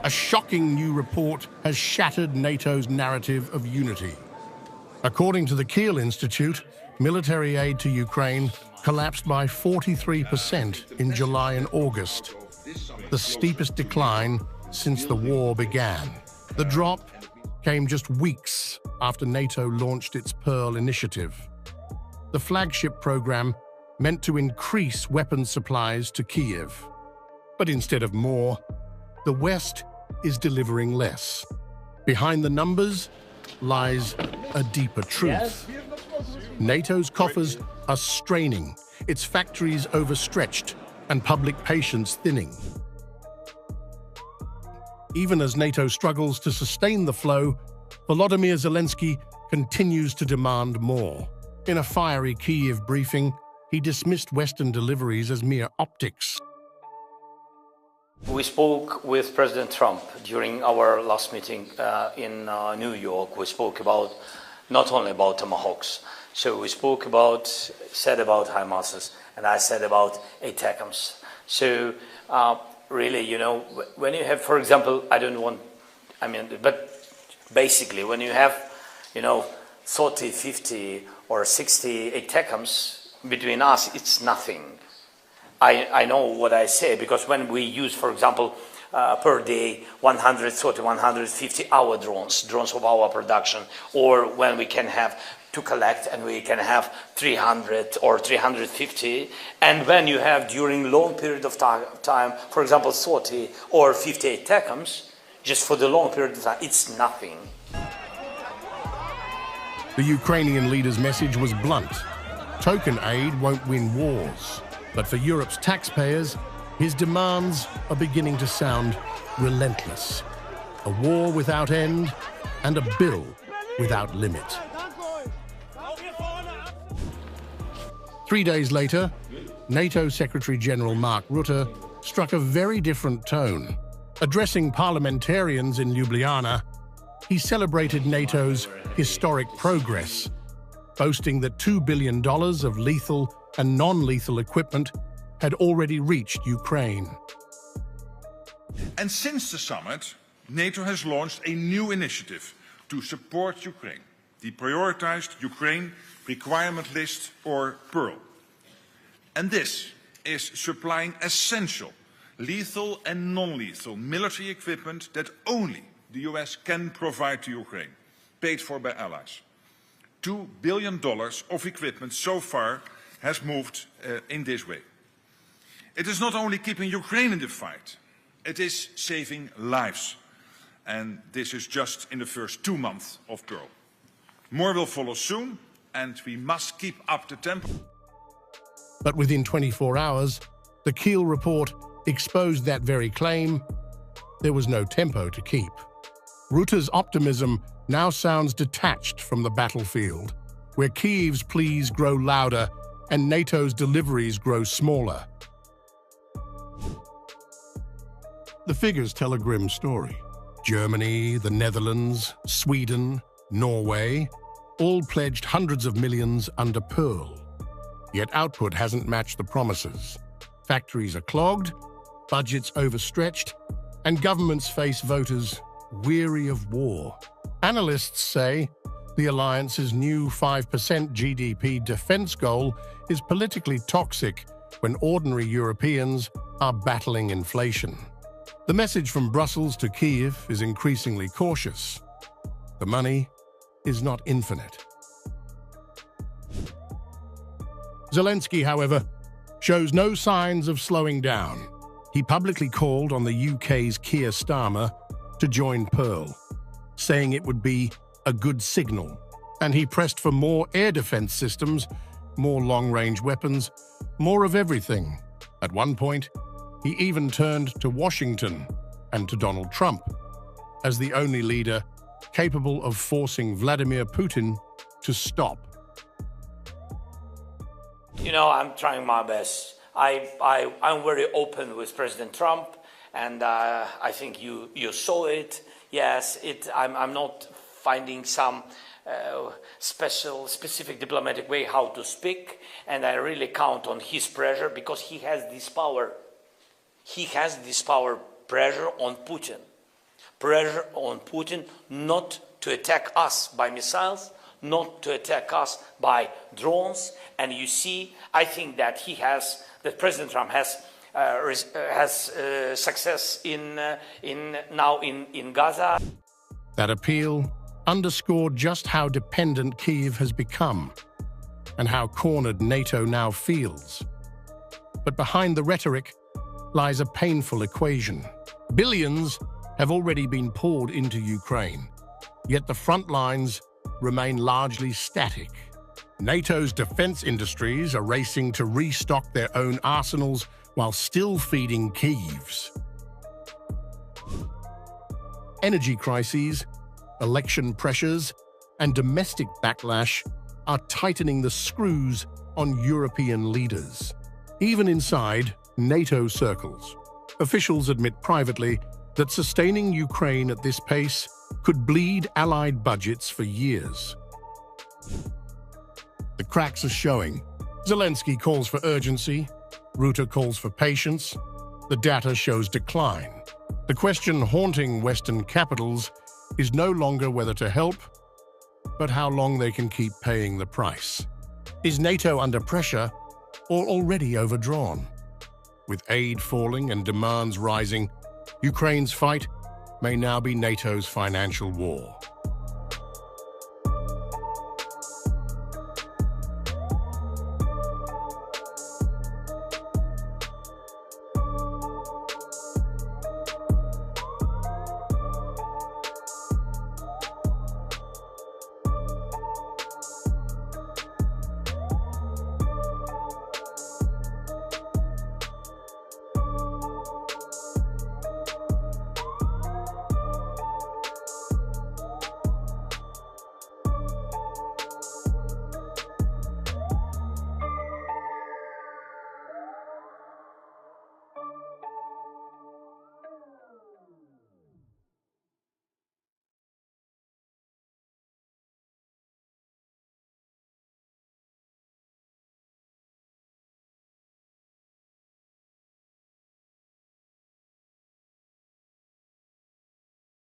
A shocking new report has shattered NATO's narrative of unity. According to the Kiel Institute, military aid to Ukraine collapsed by 43% in July and August, the steepest decline since the war began. The drop came just weeks after NATO launched its PERL initiative, the flagship program meant to increase weapons supplies to Kyiv. But instead of more, the West is delivering less. Behind the numbers lies a deeper truth. NATO's coffers are straining, its factories overstretched, and public patience thinning. Even as NATO struggles to sustain the flow, Volodymyr Zelenskyy continues to demand more. In a fiery Kyiv briefing, he dismissed Western deliveries as mere optics. We spoke with President Trump during our last meeting in New York. We spoke about not only about tomahawks. So we spoke about, said about HIMARSs, and I said about ATACMS. So really, you know, when you have, for example, but basically when you have, you know, 30, 50 or 60 ATACMS between us, it's nothing. I know what I say, because when we use, for example, per day 130, 150 our drones of our production, or when we can have to collect and we can have 300 or 350, and when you have during long period of time, for example 30 or 50 ATACMS, just for the long period of time, it's nothing. The Ukrainian leader's message was blunt. Token aid won't win wars. But for Europe's taxpayers, his demands are beginning to sound relentless. A war without end and a bill without limit. 3 days later, NATO Secretary General Mark Rutte struck a very different tone. Addressing parliamentarians in Ljubljana, he celebrated NATO's historic progress, boasting that $2 billion of lethal and non-lethal equipment had already reached Ukraine. And since the summit, NATO has launched a new initiative to support Ukraine, the Prioritized Ukraine Requirement List, or PERL. And this is supplying essential, lethal and non-lethal military equipment that only the US can provide to Ukraine, paid for by allies. $2 billion of equipment so far has moved in this way. It is not only keeping Ukraine in the fight, it is saving lives. And this is just in the first 2 months of PERL. More will follow soon, and we must keep up the tempo. But within 24 hours, the Kiel report exposed that very claim. There was no tempo to keep. Rutte's optimism now sounds detached from the battlefield, where Kyiv's pleas grow louder and NATO's deliveries grow smaller. The figures tell a grim story. Germany, the Netherlands, Sweden, Norway, all pledged hundreds of millions under PURL. Yet output hasn't matched the promises. Factories are clogged, budgets overstretched, and governments face voters weary of war. Analysts say the alliance's new 5% GDP defense goal is politically toxic when ordinary Europeans are battling inflation. The message from Brussels to Kyiv is increasingly cautious. The money is not infinite. Zelenskyy, however, shows no signs of slowing down. He publicly called on the UK's Keir Starmer to join PERL, saying it would be a good signal. And he pressed for more air defense systems, more long-range weapons, more of everything. At one point, he even turned to Washington and to Donald Trump as the only leader capable of forcing Vladimir Putin to stop. You know, I'm trying my best. I'm very open with President Trump, and I think you saw it. Yes, I'm not finding some specific diplomatic way how to speak, and I really count on his pressure, because he has this power. He has this power, pressure on Putin. pressure on Putin not to attack us by missiles, not to attack us by drones. And you see, I think that that President Trump has success now in Gaza. That appeal underscored just how dependent Kyiv has become and how cornered NATO now feels. But behind the rhetoric lies a painful equation. Billions have already been poured into Ukraine, yet the front lines remain largely static. NATO's defense industries are racing to restock their own arsenals while still feeding Kyiv's. Energy crises, election pressures, and domestic backlash are tightening the screws on European leaders. Even inside NATO circles, officials admit privately that sustaining Ukraine at this pace could bleed allied budgets for years. The cracks are showing. Zelenskyy calls for urgency, Rutte calls for patience, the data shows decline. The question haunting Western capitals is no longer whether to help, but how long they can keep paying the price. Is NATO under pressure or already overdrawn? With aid falling and demands rising, Ukraine's fight may now be NATO's financial war.